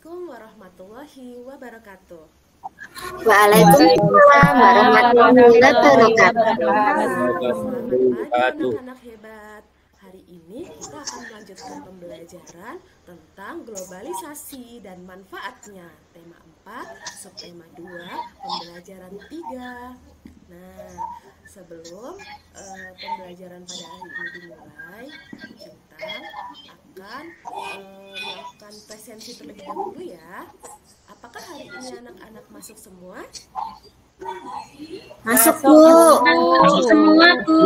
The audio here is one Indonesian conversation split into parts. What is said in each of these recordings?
Assalamualaikum warahmatullahi wabarakatuh. Waalaikumsalam warahmatullahi wabarakatuh. Selamat pagi anak-anak hebat. Hari ini kita akan melanjutkan pembelajaran tentang globalisasi dan manfaatnya. Tema 4, subtema 2, pembelajaran 3. Nah, sebelum pembelajaran pada hari ini dimulai, kita akan melakukan presensi terlebih dahulu ya. Apakah hari ini anak-anak masuk semua? Masuk, Bu. Masuk semua, Bu.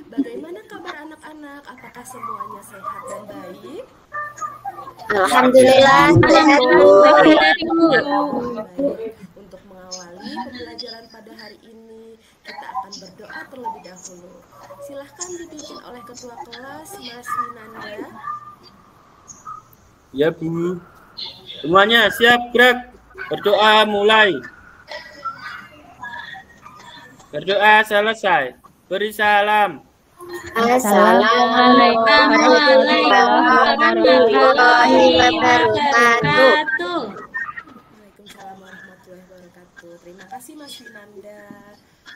Bagaimana kabar anak-anak? Apakah semuanya sehat dan baik? Alhamdulillah, sehat, Bu. Untuk mengawali pembelajaran pada hari ini, kita akan berdoa terlebih dahulu. Silahkan dipimpin oleh Ketua Kelas, Mas Winanda. Ya, Bu. Semuanya siap, gerak. Berdoa mulai. Berdoa selesai. Beri salam. Assalamualaikum warahmatullahi wabarakatuh. Waalaikumsalam warahmatullahi wabarakatuh. Terima kasih Mas Winanda.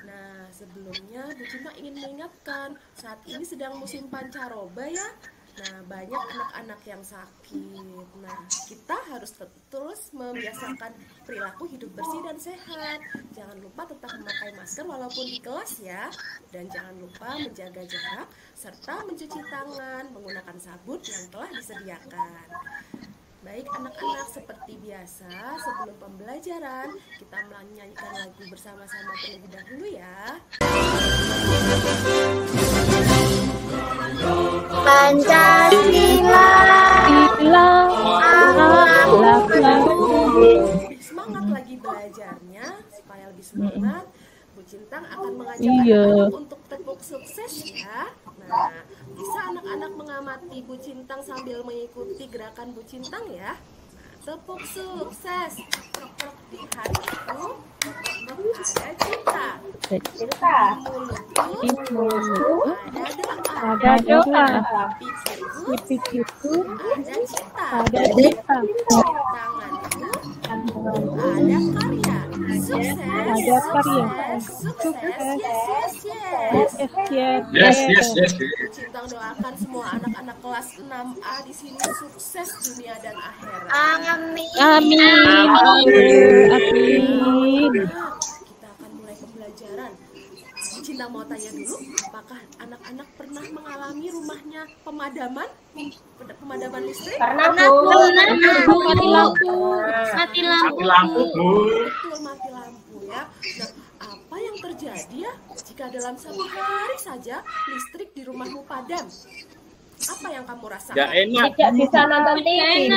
Nah, sebelumnya Bu Cima ingin mengingatkan, saat ini sedang musim pancaroba ya. Nah, banyak anak-anak yang sakit. Nah, kita harus terus membiasakan perilaku hidup bersih dan sehat. Jangan lupa tetap memakai masker walaupun di kelas ya. Dan jangan lupa menjaga jarak serta mencuci tangan menggunakan sabun yang telah disediakan. Baik anak-anak, seperti biasa sebelum pembelajaran kita menyanyikan lagu bersama-sama terlebih dahulu ya. Pancasila, semangat lagi belajarnya. Supaya lebih semangat, Bu Cintang akan mengajak anak-anak untuk tepuk sukses ya. Nah, bisa anak-anak mengamati Bu Cintang sambil mengikuti gerakan Bu Cintang ya. Tepuk sukses. Di hatiku ada cinta. Di mulutku ada doa. Di pikirku ada cinta. Di tanganku ada karya. Sukses. Yes. Cintang doakan semua anak-anak kelas 6A di sini sukses dunia dan akhirat. Amin. Kita akan mulai pembelajaran. Cinta mau tanya dulu, apakah anak-anak pernah mengalami rumahnya pemadaman listrik? Pernah, Bu. Mati lampu, Bu. Betul, mati lampu ya. Nah, apa yang terjadi ya jika dalam satu hari saja listrik di rumahmu padam? Apa yang kamu rasakan? Gak enak. Tidak bisa nonton TV,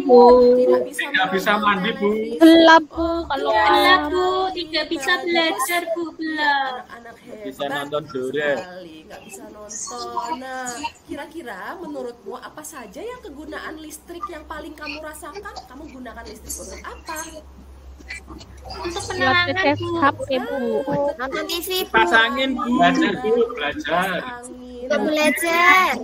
Bu. Tidak bisa mandi, Bu. Gelap, Bu. Kalau Gelap, Bu, tidak bisa belajar, Bu. Gelap. Anak-anak hebat Bisa nonton Dora. sekali, nggak bisa nonton. Nah, kira-kira menurutmu apa saja yang kegunaan listrik yang paling kamu rasakan? Kamu gunakan listrik untuk apa? Untuk penerangan, Bu. HP, Bu. Nonton TV, Bu. Pasangin, Bu. Belajar, Bu. Belajar. Belajar.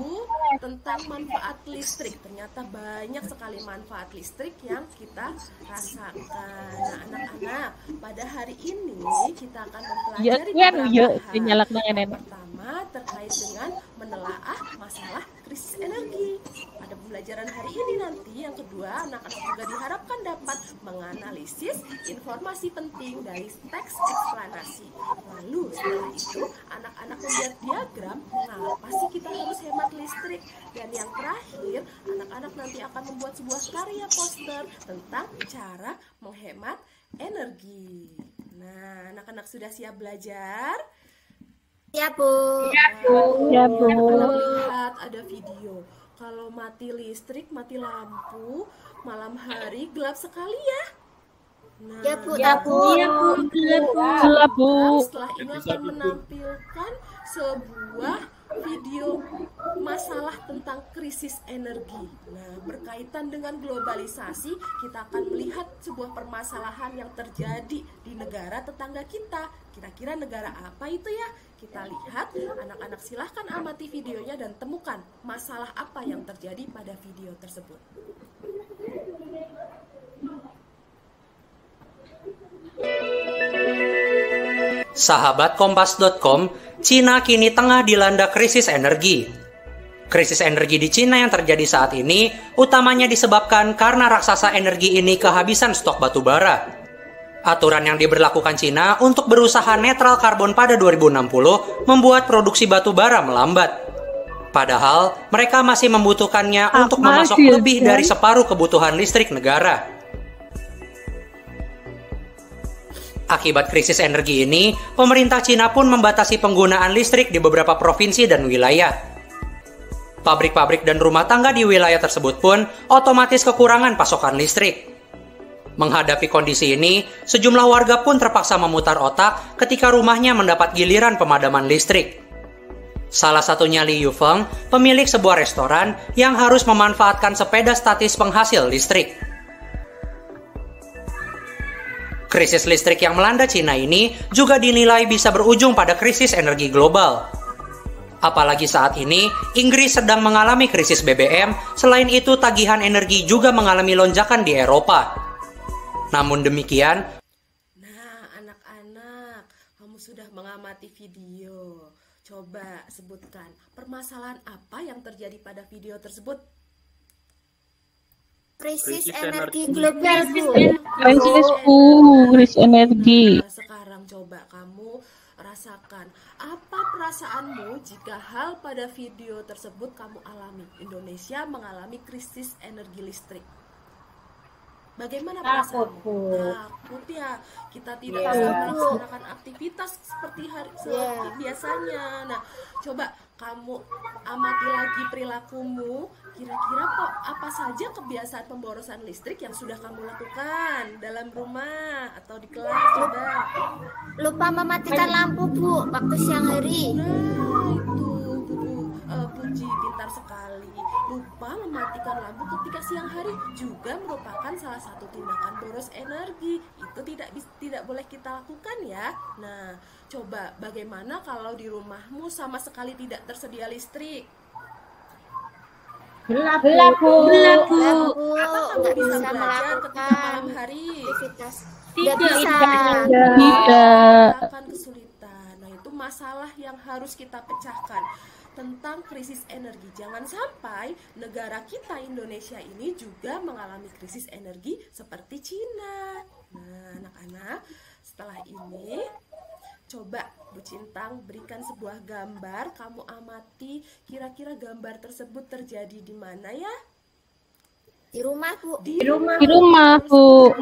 Tentang manfaat listrik. Ternyata banyak sekali manfaat listrik yang kita rasakan. Nah, anak-anak, pada hari ini kita akan mempelajari beberapa hal. Pertama, terkait dengan menelaah masalah krisis energi. Pada pembelajaran hari ini nanti, yang kedua, anak-anak juga diharapkan dapat menganalisis informasi penting dari teks eksplanasi. Lalu setelah itu, anak-anak membuat diagram mengapa sih kita harus hemat listrik. Dan yang terakhir, anak-anak nanti akan membuat sebuah karya poster tentang cara menghemat energi. Nah, anak-anak sudah siap belajar? Ya, Bu. Anak-anak lihat ada video. Kalau mati listrik, mati lampu, malam hari gelap sekali ya. Nah, Ya, Bu. Gelap, Bu. setelah ini akan menampilkan sebuah video masalah tentang krisis energi. Nah, berkaitan dengan globalisasi, kita akan melihat sebuah permasalahan yang terjadi di negara tetangga kita. Kira-kira negara apa itu ya? Kita lihat, anak-anak silahkan amati videonya dan temukan masalah apa yang terjadi pada video tersebut. Sahabat Kompas.com, Cina kini tengah dilanda krisis energi. Krisis energi di Cina yang terjadi saat ini utamanya disebabkan karena raksasa energi ini kehabisan stok batu bara. Aturan yang diberlakukan Cina untuk berusaha netral karbon pada 2060 membuat produksi batu bara melambat. Padahal mereka masih membutuhkannya untuk memasok lebih dari separuh kebutuhan listrik negara. Akibat krisis energi ini, pemerintah Cina pun membatasi penggunaan listrik di beberapa provinsi dan wilayah. Pabrik-pabrik dan rumah tangga di wilayah tersebut pun otomatis kekurangan pasokan listrik. Menghadapi kondisi ini, sejumlah warga pun terpaksa memutar otak ketika rumahnya mendapat giliran pemadaman listrik. Salah satunya Li Yufeng, pemilik sebuah restoran yang harus memanfaatkan sepeda statis penghasil listrik. Krisis listrik yang melanda Cina ini juga dinilai bisa berujung pada krisis energi global. Apalagi saat ini, Inggris sedang mengalami krisis BBM, selain itu tagihan energi juga mengalami lonjakan di Eropa. Namun demikian, Nah, anak-anak, kamu sudah mengamati video. Coba sebutkan permasalahan apa yang terjadi pada video tersebut. Krisis Krisis energi energi. global, Bu. Krisis energi. Nah, sekarang coba kamu rasakan apa perasaanmu jika hal pada video tersebut kamu alami. Indonesia mengalami krisis energi listrik. Bagaimana perasaanmu? Takut ya, kita tidak bisa melaksanakan aktivitas seperti biasanya. Nah, coba kamu amati lagi perilakumu. Kira-kira kok apa saja kebiasaan pemborosan listrik yang sudah kamu lakukan dalam rumah atau di kelas? Coba. Lupa mematikan lampu, Bu, waktu siang hari. Nah, itu Puji pintar sekali. Lupa mematikan lampu ketika siang hari juga merupakan salah satu tindakan boros energi. Itu tidak boleh kita lakukan ya. Nah, coba bagaimana kalau di rumahmu sama sekali tidak tersedia listrik? Gelap, Bu, Bu. Apa kamu nggak bisa bisa belajar ketika melakukan malam hari? aktivitas. Tidak. Nggak bisa. Tidak. Akan kesulitan. Nah, itu masalah yang harus kita pecahkan tentang krisis energi. Jangan sampai negara kita Indonesia ini juga mengalami krisis energi seperti Cina. Nah, anak-anak, setelah ini coba Bu Cintang berikan sebuah gambar, kamu amati kira-kira gambar tersebut terjadi di mana ya? Di rumah, Bu. Di rumah, Bu.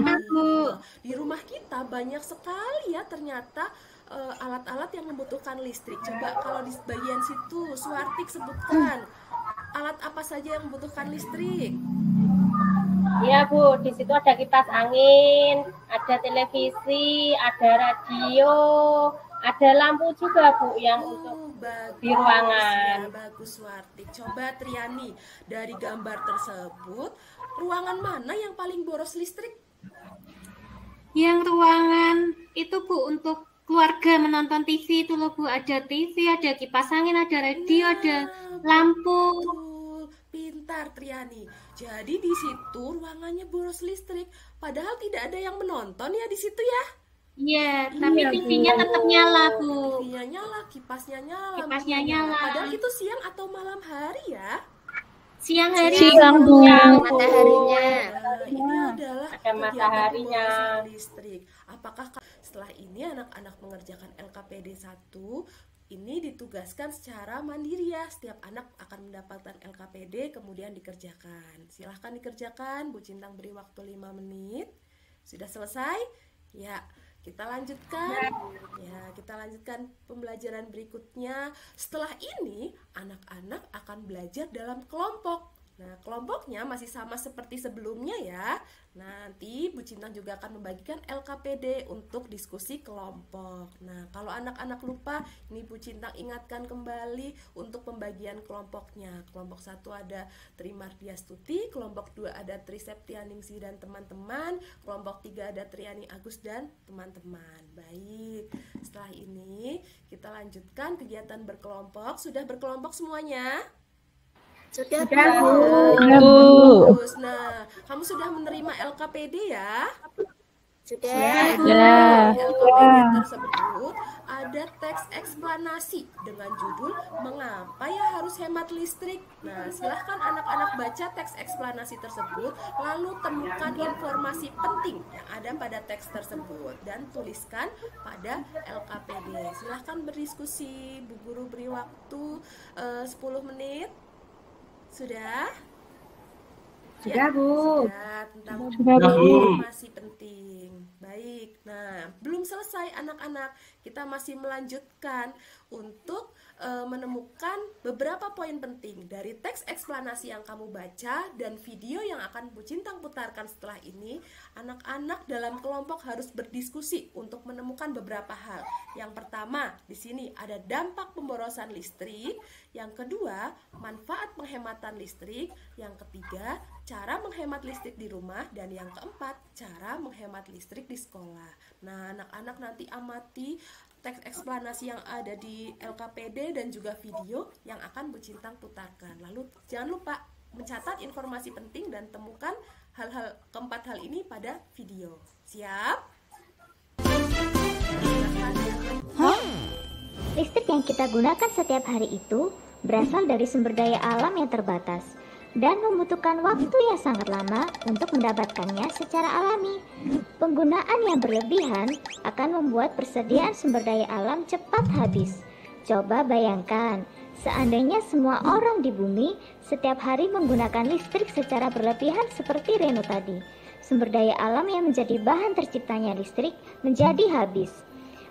Di rumah kita banyak sekali ya ternyata alat-alat yang membutuhkan listrik. Coba kalau di bagian situ Suartik sebutkan alat apa saja yang membutuhkan listrik. Iya, Bu, di situ ada kipas angin, ada televisi, ada radio, ada lampu juga, Bu, yang untuk Bagus, di ruangan. ya, bagus Suartik. Coba Triani, dari gambar tersebut ruangan mana yang paling boros listrik? Yang ruangan itu, Bu, untuk keluarga menonton TV itu loh, Bu. Ada TV, ada kipas angin, ada radio, ada lampu. Betul, pintar Triani. Jadi di situ ruangannya boros listrik, padahal tidak ada yang menonton ya di situ ya. Iya, tapi TV-nya tetap nyala, Bu. TV-nya nyala, kipasnya nyala. Kipasnya lampunya nyala. Padahal itu siang atau malam hari ya. Siang hari. Siang, Bu. Yang Mataharinya. Nah, ini adalah Ada kegiatan mataharinya. pemborosan listrik. Apakah setelah ini anak-anak mengerjakan LKPD 1 ini ditugaskan secara mandiri ya? Setiap anak akan mendapatkan LKPD kemudian dikerjakan. Silahkan dikerjakan, Bu Cintang beri waktu 5 menit. Sudah selesai? Ya, kita lanjutkan. Ya, kita lanjutkan pembelajaran berikutnya. Setelah ini, anak-anak akan belajar dalam kelompok. Nah, kelompoknya masih sama seperti sebelumnya ya. Nanti Bu Cintang juga akan membagikan LKPD untuk diskusi kelompok. Nah, kalau anak-anak lupa, ini Bu Cintang ingatkan kembali untuk pembagian kelompoknya. Kelompok 1 ada Tri Mardiastuti, kelompok 2 ada Tri Septianingsi dan teman-teman, kelompok 3 ada Triani Agus dan teman-teman. Baik, setelah ini kita lanjutkan kegiatan berkelompok. Sudah berkelompok semuanya? Sudah, Bu. Bagus. Nah, kamu sudah menerima LKPD ya? Sudah. LKPD tersebut ada teks eksplanasi dengan judul "Mengapa ya harus hemat listrik?". Nah, silahkan anak-anak baca teks eksplanasi tersebut, lalu temukan informasi penting yang ada pada teks tersebut dan tuliskan pada LKPD. Silahkan berdiskusi, Bu Guru beri waktu 10 menit. Sudah? Sudah, Bu. Sudah, tentang Sudah, Bu. informasi penting. Baik, nah belum selesai anak-anak. Kita masih melanjutkan untuk menemukan beberapa poin penting dari teks eksplanasi yang kamu baca dan video yang akan Bu Cintang putarkan setelah ini. Anak-anak dalam kelompok harus berdiskusi untuk menemukan beberapa hal. Yang pertama, di sini ada dampak pemborosan listrik. Yang kedua, manfaat penghematan listrik. Yang ketiga, cara menghemat listrik di rumah. Dan yang keempat, cara menghemat listrik di sekolah. Nah, anak-anak nanti amati teks eksplanasi yang ada di LKPD dan juga video yang akan Bu Cintang putarkan. Lalu jangan lupa mencatat informasi penting dan temukan keempat hal ini pada video. Siap? Listrik yang kita gunakan setiap hari itu berasal dari sumber daya alam yang terbatas dan membutuhkan waktu yang sangat lama untuk mendapatkannya secara alami. Penggunaan yang berlebihan akan membuat persediaan sumber daya alam cepat habis. Coba bayangkan, seandainya semua orang di bumi setiap hari menggunakan listrik secara berlebihan seperti Reno tadi, sumber daya alam yang menjadi bahan terciptanya listrik menjadi habis.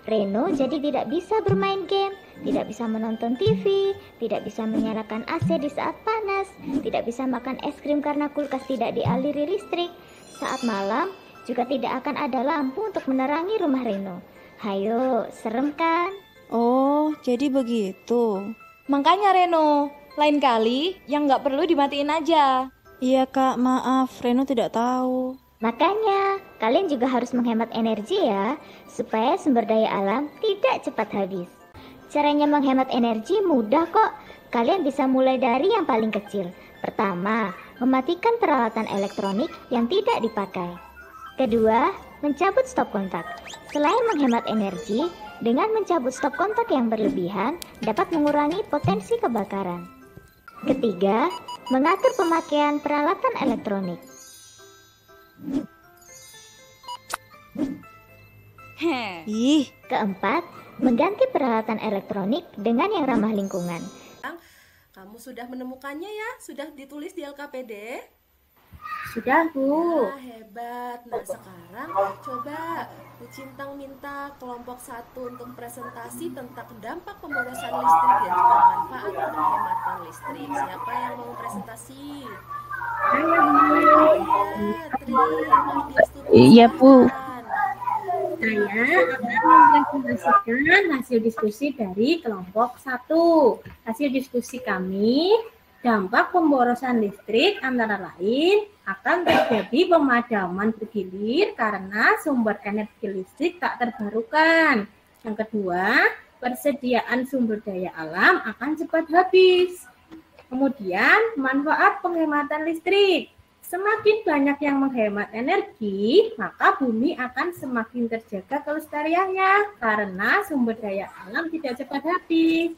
Reno jadi tidak bisa bermain game, tidak bisa menonton TV, tidak bisa menyalakan AC di saat panas, tidak bisa makan es krim karena kulkas tidak dialiri listrik. Saat malam juga tidak akan ada lampu untuk menerangi rumah Reno. Hayo, serem kan? Oh, jadi begitu. Makanya Reno, lain kali yang nggak perlu dimatiin aja. Iya kak, maaf, Reno tidak tahu. Makanya, kalian juga harus menghemat energi ya, supaya sumber daya alam tidak cepat habis. Caranya menghemat energi mudah kok. Kalian bisa mulai dari yang paling kecil. Pertama, mematikan peralatan elektronik yang tidak dipakai. Kedua, mencabut stop kontak. Selain menghemat energi, dengan mencabut stop kontak yang berlebihan dapat mengurangi potensi kebakaran. Ketiga, mengatur pemakaian peralatan elektronik. Ih, Keempat, mengganti peralatan elektronik dengan yang ramah lingkungan. Kamu sudah menemukannya ya? Sudah ditulis di LKPD? Sudah, Bu. Nah, hebat. Nah, sekarang coba Bu Cintang minta kelompok 1 untuk presentasi tentang dampak pemborosan listrik dan juga manfaat penghematan listrik. Siapa yang mau presentasi? Iya, Bu. Saya akan mempresentasikan hasil diskusi dari kelompok 1. Hasil diskusi kami, dampak pemborosan listrik antara lain akan terjadi pemadaman bergilir karena sumber energi listrik tak terbarukan. Yang kedua, persediaan sumber daya alam akan cepat habis. Kemudian, manfaat penghematan listrik. Semakin banyak yang menghemat energi, maka bumi akan semakin terjaga kelestariannya karena sumber daya alam tidak cepat habis.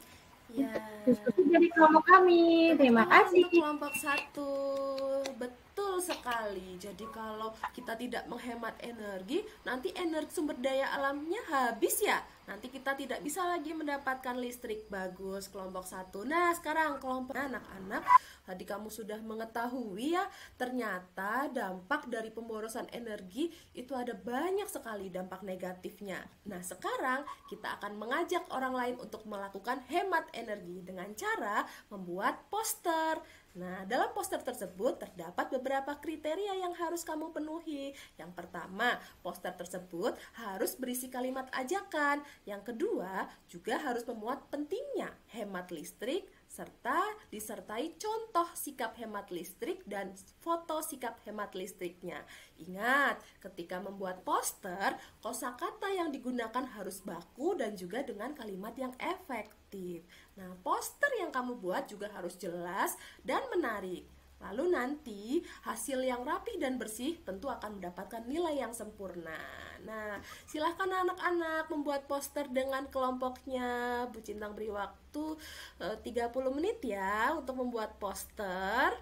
Ya. Diskusi dari kelompok kami. Terima kasih. Kelompok 1. Betul sekali. Jadi kalau kita tidak menghemat energi, nanti energi sumber daya alamnya habis ya. Nanti kita tidak bisa lagi mendapatkan listrik. Bagus kelompok 1. Nah, sekarang kelompok anak-anak, tadi kamu sudah mengetahui ya, ternyata dampak dari pemborosan energi itu ada banyak sekali dampak negatifnya. Nah, sekarang kita akan mengajak orang lain untuk melakukan hemat energi dengan cara membuat poster. Nah, dalam poster tersebut terdapat beberapa kriteria yang harus kamu penuhi. Yang pertama, poster tersebut harus berisi kalimat ajakan. Yang kedua, juga harus memuat pentingnya hemat listrik, serta disertai contoh sikap hemat listrik dan foto sikap hemat listriknya. Ingat, ketika membuat poster, kosakata yang digunakan harus baku dan juga dengan kalimat yang efektif. Nah, poster yang kamu buat juga harus jelas dan menarik. Lalu nanti hasil yang rapi dan bersih tentu akan mendapatkan nilai yang sempurna. Nah, silahkan anak-anak membuat poster dengan kelompoknya. Bu Cintang beri waktu 30 menit ya untuk membuat poster.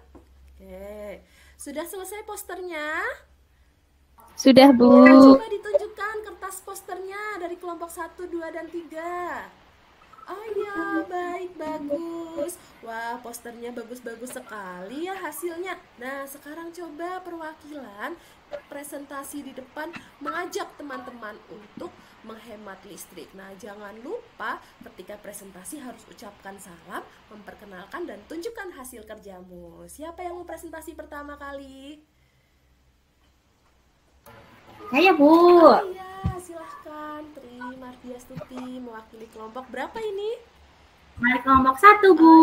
Oke, sudah selesai posternya? Sudah, Bu. Ya, coba ditunjukkan kertas posternya dari kelompok 1, 2, dan 3. Oh iya, baik, bagus. Wah, posternya bagus-bagus sekali ya hasilnya. Nah, sekarang coba perwakilan presentasi di depan mengajak teman-teman untuk menghemat listrik. Nah, jangan lupa ketika presentasi harus ucapkan salam, memperkenalkan, dan tunjukkan hasil kerjamu. Siapa yang mau presentasi pertama kali? Saya, Bu. Oh iya, silahkan Tri Mardiastuti mewakili kelompok berapa ini? Mari kelompok 1, Bu.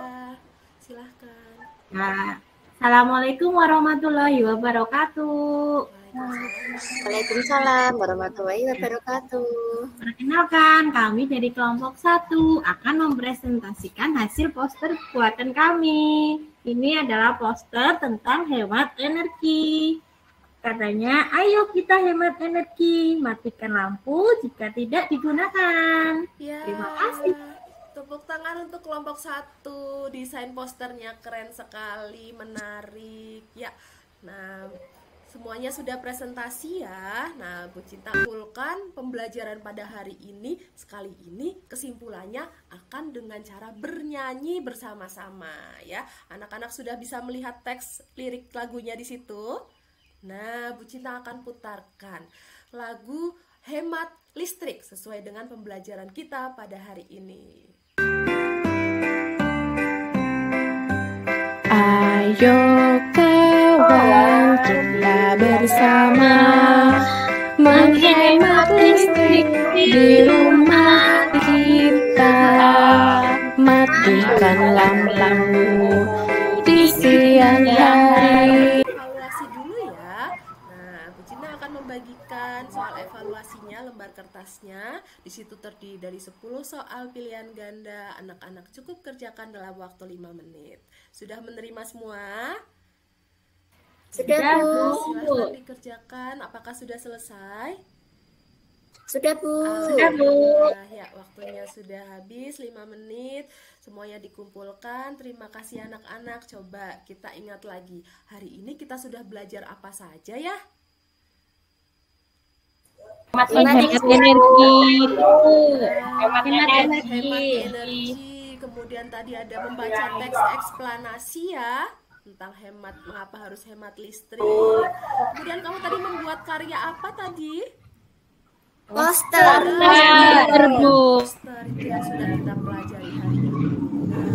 Ya, silahkan. Nah, Assalamualaikum warahmatullahi wabarakatuh. Waalaikumsalam warahmatullahi wabarakatuh. Perkenalkan, kami dari kelompok 1 akan mempresentasikan hasil poster buatan kami. Ini adalah poster tentang hemat energi. Katanya, ayo kita hemat energi, matikan lampu jika tidak digunakan. Ya, Terima kasih. tepuk tangan untuk kelompok 1. Desain posternya keren sekali, menarik. Ya, nah semuanya sudah presentasi ya. Nah, Bu Cinta kumpulkan pembelajaran pada hari ini. Sekali ini kesimpulannya akan dengan cara bernyanyi bersama-sama ya. Anak-anak sudah bisa melihat teks lirik lagunya di situ. Nah, Bu Cinta akan putarkan lagu Hemat Listrik sesuai dengan pembelajaran kita pada hari ini. Ayo kawan, kita bersama menghemat listrik di rumah kita. Matikan lampu di siang hari. Evaluasi dulu ya. Nah, Bu Cina akan membagikan soal evaluasinya, lembar kertasnya. Di situ terdiri dari 10 soal pilihan ganda. Anak-anak cukup kerjakan dalam waktu 5 menit. Sudah menerima semua? Sudah, Bu. Silahkan dikerjakan. Apakah sudah selesai? Sudah, Bu. Sudah, Bu. Nah, ya, waktunya sudah habis 5 menit. Semuanya dikumpulkan. Terima kasih anak-anak. Coba kita ingat lagi. Hari ini kita sudah belajar apa saja ya? Hemat energi. Hemat energi. Hemat energi. Kemudian tadi ada membaca teks eksplanasi ya tentang hemat, mengapa harus hemat listrik. Kemudian kamu tadi membuat karya apa tadi? Poster. Poster itu yang sudah kita pelajari hari ini. Nah,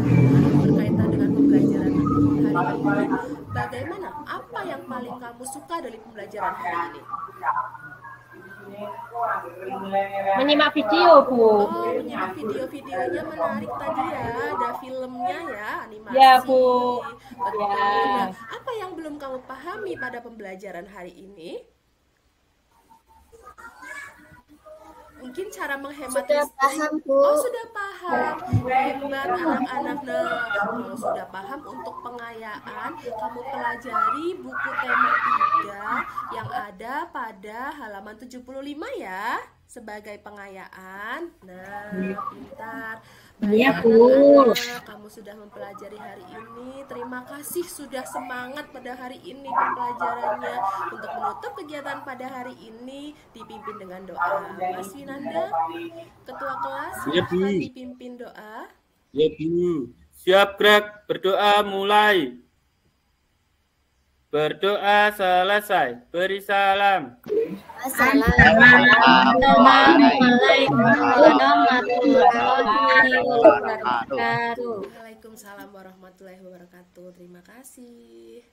berkaitan dengan pembelajaran hari ini, bagaimana? Apa yang paling kamu suka dari pembelajaran hari ini? Menyimak video, Bu. Oh, menyimak video-videonya menarik tadi ya. Ada filmnya ya, animasi. Ya, Bu. Betul. Ya. Nah, apa yang belum kamu pahami pada pembelajaran hari ini? Mungkin cara menghemat Sudah listrik. paham, Bu. Oh, sudah paham. Hebat anak-anak. Nah, kalau sudah paham untuk pengayaan, kamu pelajari buku tema 3 yang ada pada halaman 75 ya, sebagai pengayaan. Nah, pintar. Iya, Baik, Bu. anak-anak, kamu sudah mempelajari hari ini. Terima kasih sudah semangat pada hari ini pembelajarannya. Untuk menutup kegiatan pada hari ini dipimpin dengan doa. Mas Winanda, ketua kelas, Ya, Bu. silakan dipimpin doa. Ya, Bu. Siap gerak, berdoa mulai. Berdoa selesai, beri salam. Assalamualaikum warahmatullahi wabarakatuh. Waalaikumsalam warahmatullahi wabarakatuh. Terima kasih.